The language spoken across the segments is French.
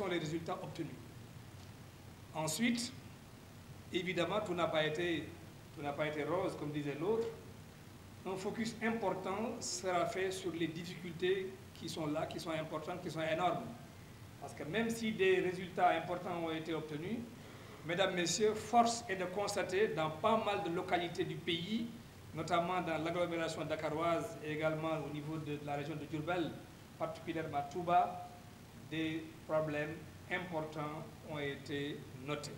sont les résultats obtenus. Ensuite, évidemment, tout n'a pas été rose, comme disait l'autre. Un focus important sera fait sur les difficultés qui sont là, qui sont importantes, qui sont énormes. Parce que même si des résultats importants ont été obtenus, mesdames, messieurs, force est de constater dans pas mal de localités du pays, notamment dans l'agglomération dakaroise et également au niveau de la région de Diourbel, particulièrement Touba, des problèmes importants ont été notés.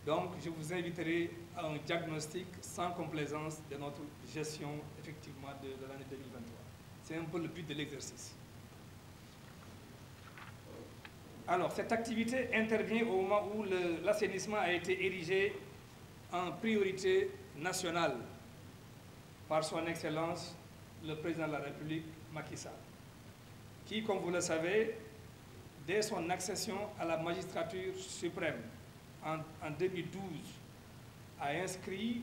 Donc, je vous inviterai à un diagnostic sans complaisance de notre gestion, effectivement, de l'année 2023. C'est un peu le but de l'exercice. Alors, cette activité intervient au moment où l'assainissement a été érigé en priorité nationale par son Excellence, le Président de la République, Macky Sall, qui, comme vous le savez, dès son accession à la magistrature suprême en 2012, a inscrit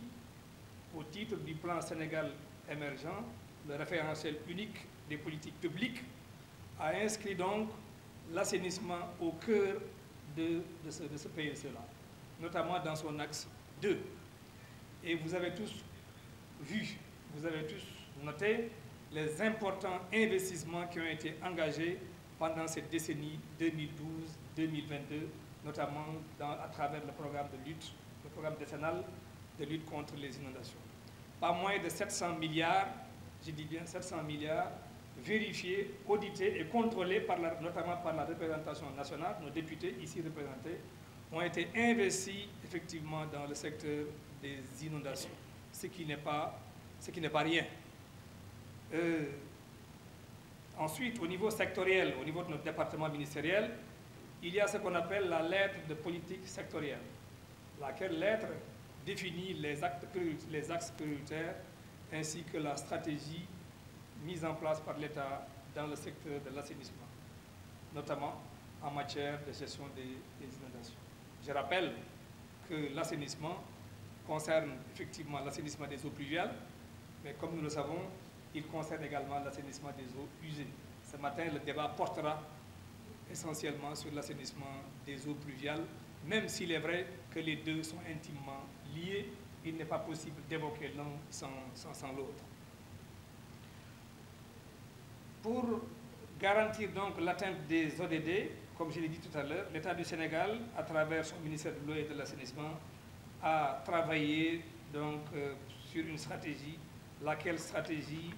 au titre du plan Sénégal émergent, le référentiel unique des politiques publiques, a inscrit donc l'assainissement au cœur de ce PSE-là, notamment dans son axe 2. Et vous avez tous vu, vous avez tous noté les importants investissements qui ont été engagés pendant cette décennie 2012-2022, notamment à travers le programme de lutte, le programme décennal de lutte contre les inondations. Pas moins de 700 milliards, je dis bien 700 milliards, vérifiés, audités et contrôlés notamment par la représentation nationale, nos députés ici représentés, ont été investis effectivement dans le secteur des inondations, ce qui n'est pas rien. Ensuite, au niveau sectoriel, au niveau de notre département ministériel, il y a ce qu'on appelle la lettre de politique sectorielle, laquelle lettre définit les axes prioritaires ainsi que la stratégie mise en place par l'État dans le secteur de l'assainissement, notamment en matière de gestion des inondations. Je rappelle que l'assainissement concerne effectivement l'assainissement des eaux pluviales, mais comme nous le savons, il concerne également l'assainissement des eaux usées. Ce matin, le débat portera essentiellement sur l'assainissement des eaux pluviales, même s'il est vrai que les deux sont intimement liés, il n'est pas possible d'évoquer l'un sans l'autre. Pour garantir donc l'atteinte des ODD, comme je l'ai dit tout à l'heure, l'État du Sénégal, à travers son ministère de l'eau et de l'assainissement, a travaillé donc sur une stratégie, laquelle stratégie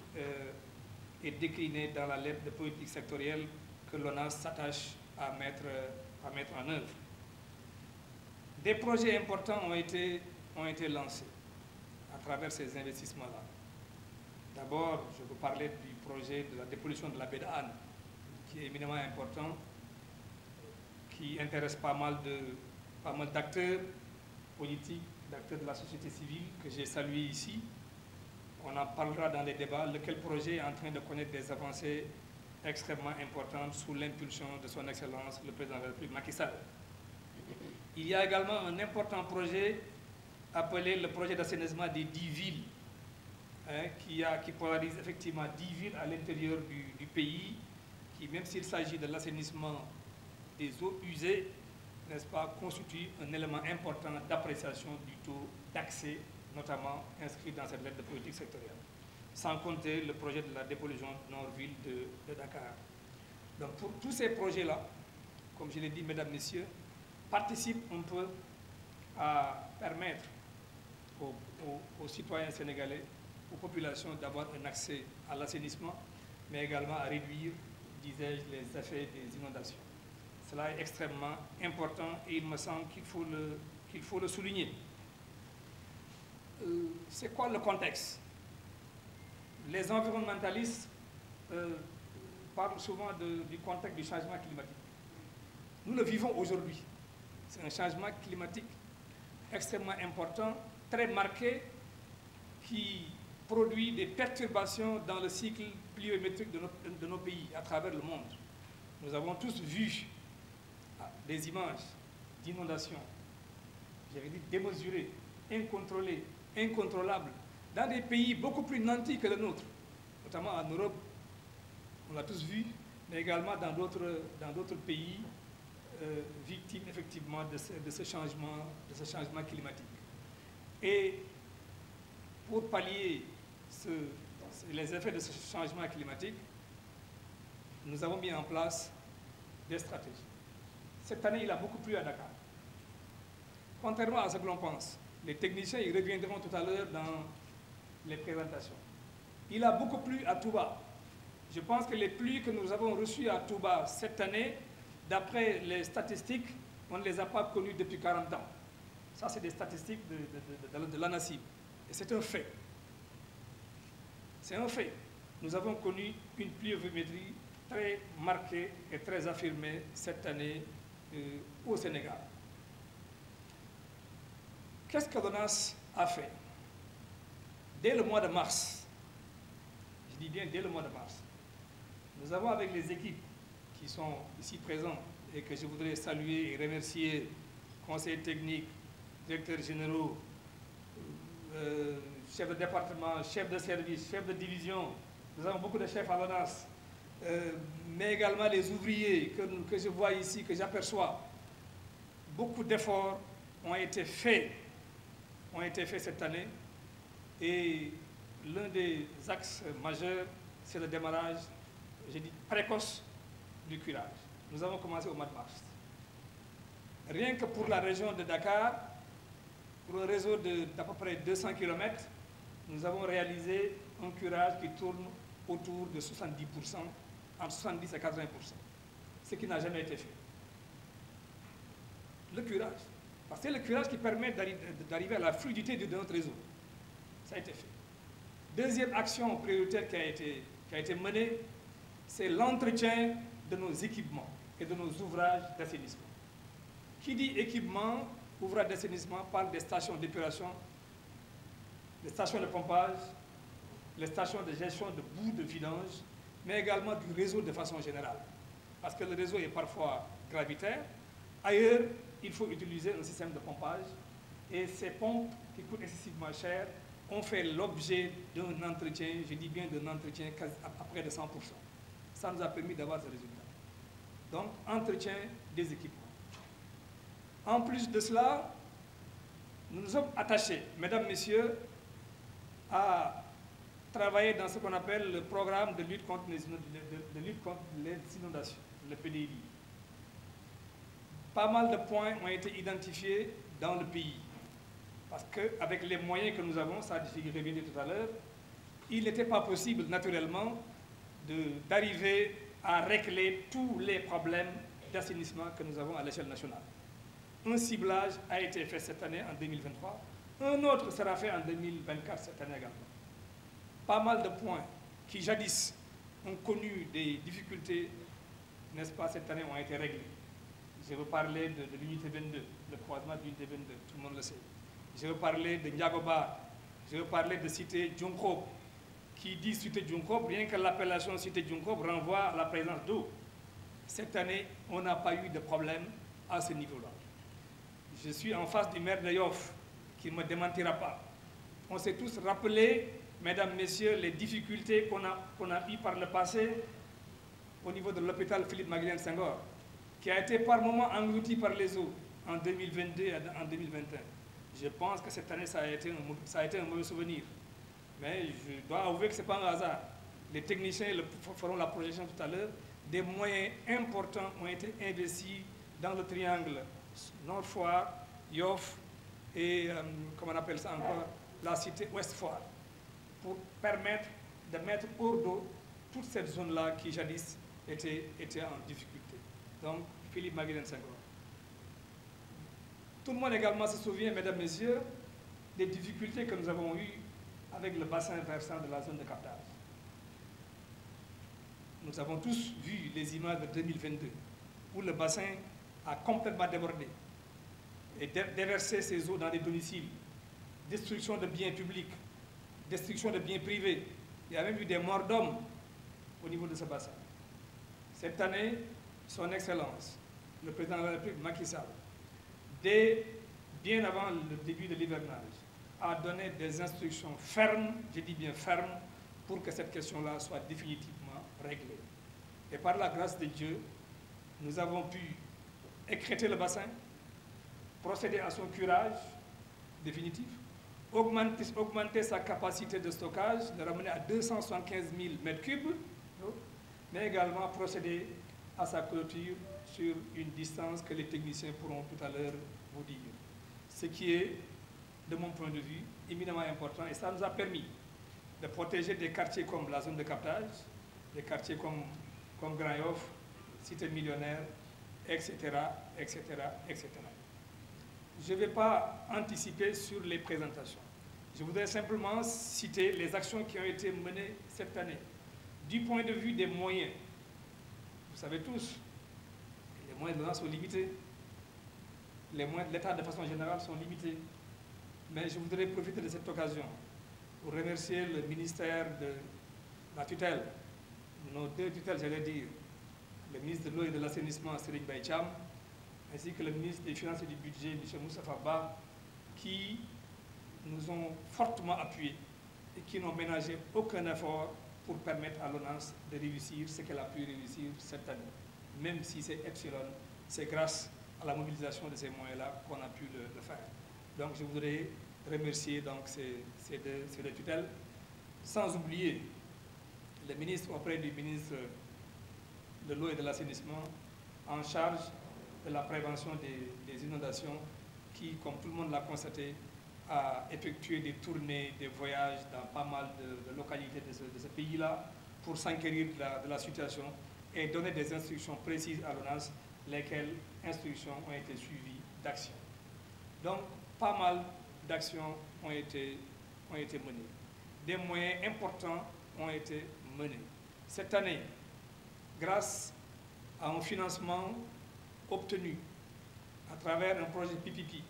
est déclinée dans la lettre de politique sectorielle que l'ONAS s'attache à mettre en œuvre. Des projets importants ont été lancés à travers ces investissements-là. D'abord, je vous parlais du projet de la dépollution de la baie d'Anne, qui est éminemment important, qui intéresse pas mal d'acteurs politiques, d'acteurs de la société civile, que j'ai salué ici. On en parlera dans les débats, lequel projet est en train de connaître des avancées extrêmement importantes sous l'impulsion de son Excellence, le Président de la République, Macky Sall. Il y a également un important projet appelé le projet d'assainissement des 10 villes, qui polarise effectivement 10 villes à l'intérieur du pays, qui, même s'il s'agit de l'assainissement des eaux usées, n'est-ce pas, constitue un élément important d'appréciation du taux d'accès, notamment inscrit dans cette lettre de politique sectorielle. Sans compter le projet de la dépollution Nord-Ville de Dakar. Donc pour tous ces projets-là, comme je l'ai dit, mesdames, messieurs, participent un peu à permettre aux citoyens sénégalais, aux populations d'avoir un accès à l'assainissement, mais également à réduire, disais-je, les effets des inondations. Cela est extrêmement important et il me semble qu'il faut le souligner. C'est quoi le contexte? Les environnementalistes parlent souvent du contexte du changement climatique. Nous le vivons aujourd'hui. C'est un changement climatique extrêmement important, très marqué, qui produit des perturbations dans le cycle pluviométrique de nos pays à travers le monde. Nous avons tous vu des images d'inondations, j'avais dit démesurées, incontrôlées, incontrôlables, dans des pays beaucoup plus nantis que le nôtre, notamment en Europe, on l'a tous vu, mais également dans d'autres pays victimes effectivement de ce changement climatique. Et pour pallier les effets de ce changement climatique, nous avons mis en place des stratégies. Cette année, il a beaucoup plu à Dakar. Contrairement à ce que l'on pense, les techniciens y reviendront tout à l'heure dans les présentations. Il a beaucoup plu à Touba. Je pense que les pluies que nous avons reçues à Touba cette année, d'après les statistiques, on ne les a pas connues depuis 40 ans. Ça, c'est des statistiques de l'ANACIM. Et c'est un fait. C'est un fait. Nous avons connu une pluviométrie très marquée et très affirmée cette année au Sénégal. Qu'est-ce que l'ONAS a fait? Dès le mois de mars, je dis bien dès le mois de mars, nous avons avec les équipes qui sont ici présentes et que je voudrais saluer et remercier, conseillers techniques, directeurs généraux, chefs de département, chefs de service, chefs de division, nous avons beaucoup de chefs à l'ONAS, mais également les ouvriers que je vois ici, que j'aperçois. Beaucoup d'efforts ont été faits cette année et l'un des axes majeurs, c'est le démarrage, j'ai dit précoce, du curage. Nous avons commencé au mois de mars. Rien que pour la région de Dakar, pour un réseau d'à peu près 200 km, nous avons réalisé un curage qui tourne autour de 70%, entre 70 et 80%, ce qui n'a jamais été fait. Le curage. Parce que c'est le curage qui permet d'arriver à la fluidité de notre réseau. Ça a été fait. Deuxième action prioritaire qui a été menée, c'est l'entretien de nos équipements et de nos ouvrages d'assainissement. Qui dit équipement, ouvrage d'assainissement, parle des stations d'épuration, des stations de pompage, les stations de gestion de boue de vidange, mais également du réseau de façon générale. Parce que le réseau est parfois gravitaire. Ailleurs, il faut utiliser un système de pompage et ces pompes qui coûtent excessivement cher ont fait l'objet d'un entretien, je dis bien d'un entretien à près de 100%. Ça nous a permis d'avoir ce résultat. Donc, entretien des équipements. En plus de cela, nous nous sommes attachés, mesdames, messieurs, à travailler dans ce qu'on appelle le programme de lutte contre les inondations, le PDI. Pas mal de points ont été identifiés dans le pays. Parce qu'avec les moyens que nous avons, ça je reviendrai tout à l'heure, il n'était pas possible naturellement d'arriver à régler tous les problèmes d'assainissement que nous avons à l'échelle nationale. Un ciblage a été fait cette année, en 2023. Un autre sera fait en 2024, cette année également. Pas mal de points qui jadis ont connu des difficultés, n'est-ce pas, cette année ont été réglés. Je veux parler de l'unité 22, le croisement de l'unité 22, tout le monde le sait. Je veux parler de Ndiagoba, je veux parler de cité Djunkob. Qui dit cité Djunkob, rien que l'appellation cité Djunkob renvoie à la présence d'eau. Cette année, on n'a pas eu de problème à ce niveau-là. Je suis en face du maire de Yoff, qui ne me démentira pas. On s'est tous rappelé, mesdames, messieurs, les difficultés qu'on a eues par le passé au niveau de l'hôpital Philippe Maguilène Senghor, qui a été par moments englouti par les eaux en 2022 et en 2021. Je pense que cette année, ça a été un mauvais souvenir. Mais je dois avouer que ce n'est pas un hasard. Les techniciens feront la projection tout à l'heure. Des moyens importants ont été investis dans le triangle Nord-Foire, Yoff et, comment on appelle ça encore, la cité Ouest-Foire, pour permettre de mettre hors d'eau toute cette zone-là qui jadis était en difficulté. Donc, Philippe Maguilène Senghor. Tout le monde également se souvient, mesdames, messieurs, des difficultés que nous avons eues avec le bassin versant de la zone de captage. Nous avons tous vu les images de 2022, où le bassin a complètement débordé et déversé ses eaux dans les domiciles, destruction de biens publics, destruction de biens privés. Il y a même eu des morts d'hommes au niveau de ce bassin. Cette année, son Excellence, le président de la République, Macky Sall, bien avant le début de l'hivernage, a donné des instructions fermes, je dis bien fermes, pour que cette question-là soit définitivement réglée. Et par la grâce de Dieu, nous avons pu écrêter le bassin, procéder à son curage définitif, augmenter sa capacité de stockage, le ramener à 275 000 m3, mais également procéder à sa clôture sur une distance que les techniciens pourront tout à l'heure vous dire. Ce qui est, de mon point de vue, éminemment important, et ça nous a permis de protéger des quartiers comme la zone de captage, des quartiers comme Grand Yoff, Cité Millionnaire, etc., etc., etc. Je ne vais pas anticiper sur les présentations. Je voudrais simplement citer les actions qui ont été menées cette année. Du point de vue des moyens, vous savez tous, les moyens de l'État sont limités. Les moyens de l'État, de façon générale, sont limités. Mais je voudrais profiter de cette occasion pour remercier le ministère de la tutelle, nos deux tutelles, j'allais dire, le ministre de l'eau et de l'assainissement, Serigne Mbaye Thiam, ainsi que le ministre des Finances et du Budget, M. Moustapha Ba, qui nous ont fortement appuyés et qui n'ont ménagé aucun effort pour permettre à l'ONAS de réussir ce qu'elle a pu réussir cette année. Même si c'est epsilon, c'est grâce à la mobilisation de ces moyens-là qu'on a pu le faire. Donc je voudrais remercier donc, ces deux tutelles, sans oublier le ministre auprès du ministre de l'eau et de l'assainissement en charge de la prévention des inondations qui, comme tout le monde l'a constaté, a effectué des tournées, des voyages dans pas mal de localités de ce pays-là pour s'enquérir de la situation et donner des instructions précises à l'ONAS, lesquelles instructions ont été suivies d'actions. Donc, pas mal d'actions ont été menées. Des moyens importants ont été menés. Cette année, grâce à un financement obtenu à travers un projet PPP,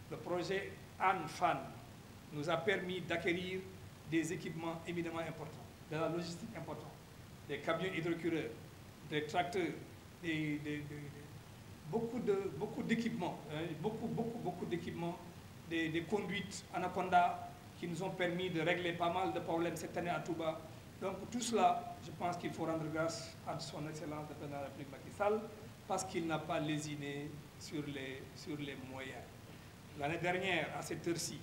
le projet ANFAN nous a permis d'acquérir des équipements éminemment importants, de la logistique importante, des camions hydrocureurs, des tracteurs, beaucoup d'équipements, beaucoup d'équipements, des conduites Anaconda qui nous ont permis de régler pas mal de problèmes cette année à Touba. Donc tout cela, je pense qu'il faut rendre grâce à son Excellence le Président de la République Macky Sall parce qu'il n'a pas lésiné sur les moyens. L'année dernière, à cette heure-ci,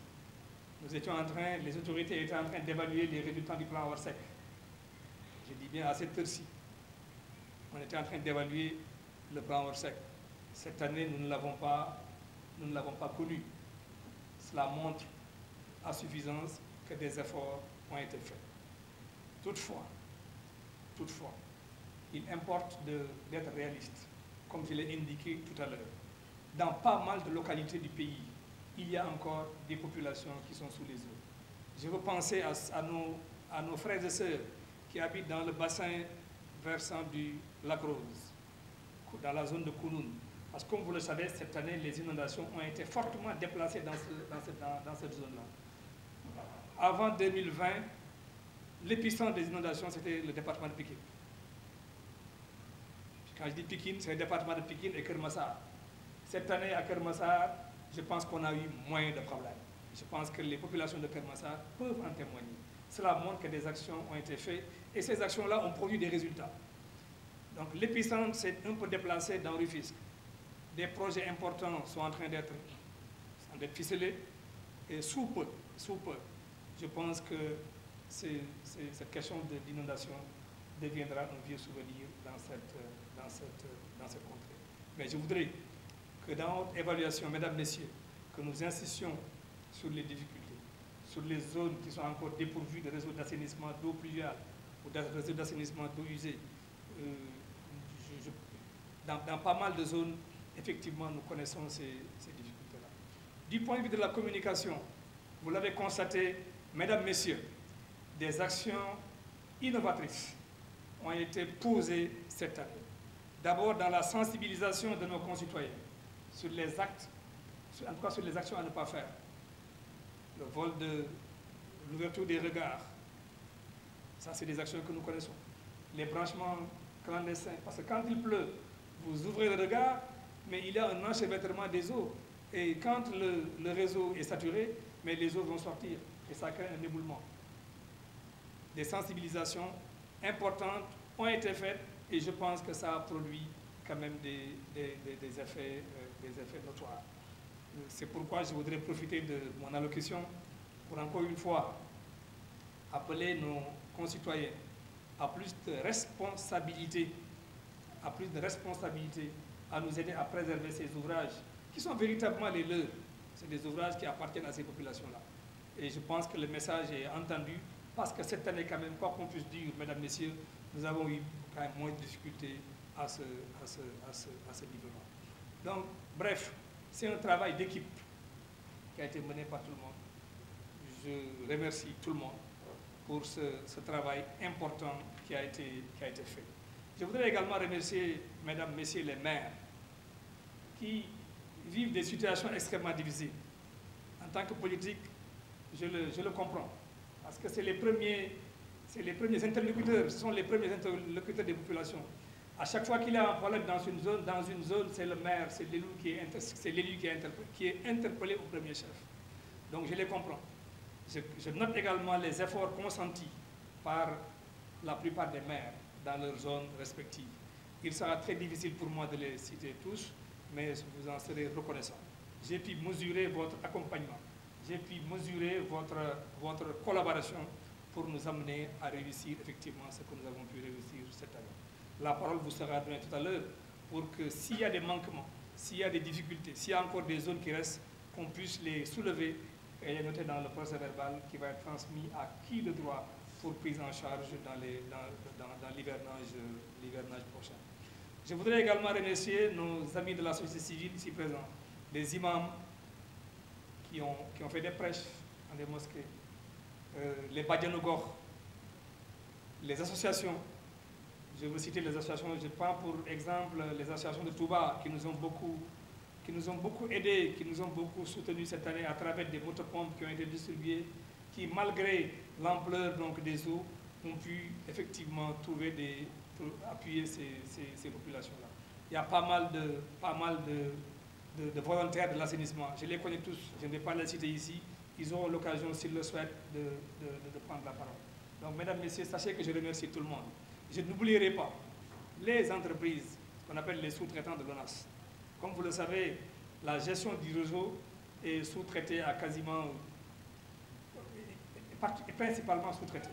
les autorités étaient en train d'évaluer les résultats du plan Orsec. Je dis bien à cette heure-ci. On était en train d'évaluer le plan Orsec. Cette année, nous ne l'avons pas connu. Cela montre à suffisance que des efforts ont été faits. Toutefois, il importe d'être réaliste, comme je l'ai indiqué tout à l'heure. Dans pas mal de localités du pays, il y a encore des populations qui sont sous les eaux. Je veux penser à nos frères et sœurs qui habitent dans le bassin versant du lac Rose, dans la zone de Kounoun. Parce que comme vous le savez, cette année, les inondations ont été fortement déplacées dans cette zone-là. Avant 2020, l'épicentre des inondations, c'était le département de Pikine. Quand je dis Pikine, c'est le département de Pikine et Kermassar. Cette année, à Kermassar, je pense qu'on a eu moins de problèmes. Je pense que les populations de Kermassar peuvent en témoigner. Cela montre que des actions ont été faites et ces actions-là ont produit des résultats. Donc l'épicentre s'est un peu déplacé dans Rufisque. Des projets importants sont en train d'être ficelés et sous peu, je pense que cette question d'inondation deviendra un vieux souvenir dans cette contrée. Mais je voudrais que dans notre évaluation, mesdames, messieurs, que nous insistions sur les difficultés, sur les zones qui sont encore dépourvues de réseaux d'assainissement d'eau pluviale ou de réseaux d'assainissement d'eau usée. Dans pas mal de zones, effectivement, nous connaissons ces difficultés-là. Du point de vue de la communication, vous l'avez constaté, mesdames, messieurs, des actions innovatrices ont été posées cette année. D'abord dans la sensibilisation de nos concitoyens sur les actes, en tout cas sur les actions à ne pas faire. Le vol de l'ouverture des regards, ça c'est des actions que nous connaissons. Les branchements clandestins, parce que quand il pleut, vous ouvrez le regard, mais il y a un enchevêtrement des eaux. Et quand le réseau est saturé, mais les eaux vont sortir et ça crée un éboulement. Des sensibilisations importantes ont été faites et je pense que ça a produit quand même des effets notoires. C'est pourquoi je voudrais profiter de mon allocution pour encore une fois appeler nos concitoyens à plus de responsabilité, à nous aider à préserver ces ouvrages qui sont véritablement les leurs. C'est des ouvrages qui appartiennent à ces populations-là. Et je pense que le message est entendu parce que cette année, quand même, quoi qu'on puisse dire, mesdames, messieurs, nous avons eu quand même moins de difficultés à ce niveau-là. Donc, bref, c'est un travail d'équipe qui a été mené par tout le monde. Je remercie tout le monde pour ce travail important qui a été fait. Je voudrais également remercier, mesdames, messieurs les maires, qui vivent des situations extrêmement difficiles. En tant que politique, je le comprends, parce que c'est les premiers interlocuteurs, ce sont les premiers interlocuteurs des populations. À chaque fois qu'il y a un problème dans une zone, c'est le maire, c'est l'élu qui est interpellé au premier chef. Donc je les comprends. Je note également les efforts consentis par la plupart des maires dans leurs zones respectives. Il sera très difficile pour moi de les citer tous, mais vous en serez reconnaissant. J'ai pu mesurer votre accompagnement, j'ai pu mesurer votre collaboration pour nous amener à réussir effectivement ce que nous avons pu réussir cette année. La parole vous sera donnée tout à l'heure pour que s'il y a des manquements, s'il y a des difficultés, s'il y a encore des zones qui restent, qu'on puisse les soulever et les noter dans le procès verbal qui va être transmis à qui de droit pour prise en charge dans l'hivernage prochain. Je voudrais également remercier nos amis de la société civile ici présents, les imams qui ont fait des prêches dans des mosquées, les Badianogor, les associations. Je veux citer les associations, je prends pour exemple les associations de Touba qui nous ont beaucoup aidés, qui nous ont beaucoup soutenus cette année à travers des motopompes qui ont été distribuées, qui malgré l'ampleur des eaux ont pu effectivement trouver pour appuyer ces populations-là. Il y a pas mal de volontaires de l'assainissement. Je les connais tous, je ne vais pas les citer ici. Ils auront l'occasion, s'ils le souhaitent, de prendre la parole. Donc, mesdames, messieurs, sachez que je remercie tout le monde. Je n'oublierai pas les entreprises, qu'on appelle les sous-traitants de l'ONAS. Comme vous le savez, la gestion du réseau est sous-traitée à quasiment, principalement sous-traitée.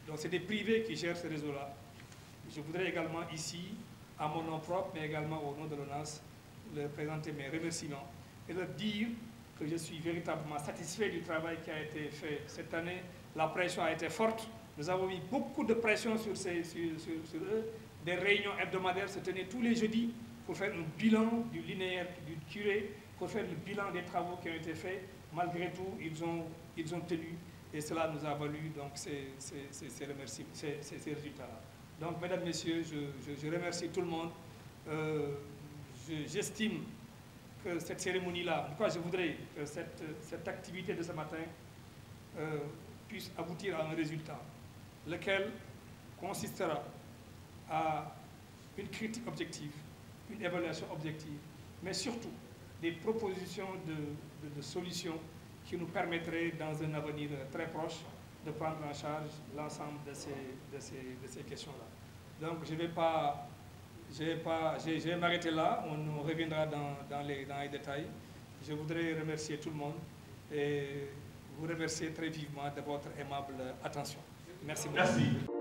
Donc, c'est des privés qui gèrent ce réseau-là. Je voudrais également ici, à mon nom propre, mais également au nom de l'ONAS, leur présenter mes remerciements et leur dire que je suis véritablement satisfait du travail qui a été fait cette année. La pression a été forte. Nous avons mis beaucoup de pression sur eux. Des réunions hebdomadaires se tenaient tous les jeudis pour faire un bilan du linéaire, du curé, pour faire le bilan des travaux qui ont été faits. Malgré tout, ils ont tenu et cela nous a valu donc, ces résultats-là. Donc, mesdames, messieurs, je remercie tout le monde. J'estime que cette cérémonie-là, en tout cas, je voudrais que cette activité de ce matin puisse aboutir à un résultat, lequel consistera à une critique objective, une évaluation objective, mais surtout des propositions de solutions qui nous permettraient, dans un avenir très proche, de prendre en charge l'ensemble de ces questions-là. Donc, je vais m'arrêter là, on reviendra dans les détails. Je voudrais remercier tout le monde et vous remercier très vivement de votre aimable attention. Merci beaucoup. Merci.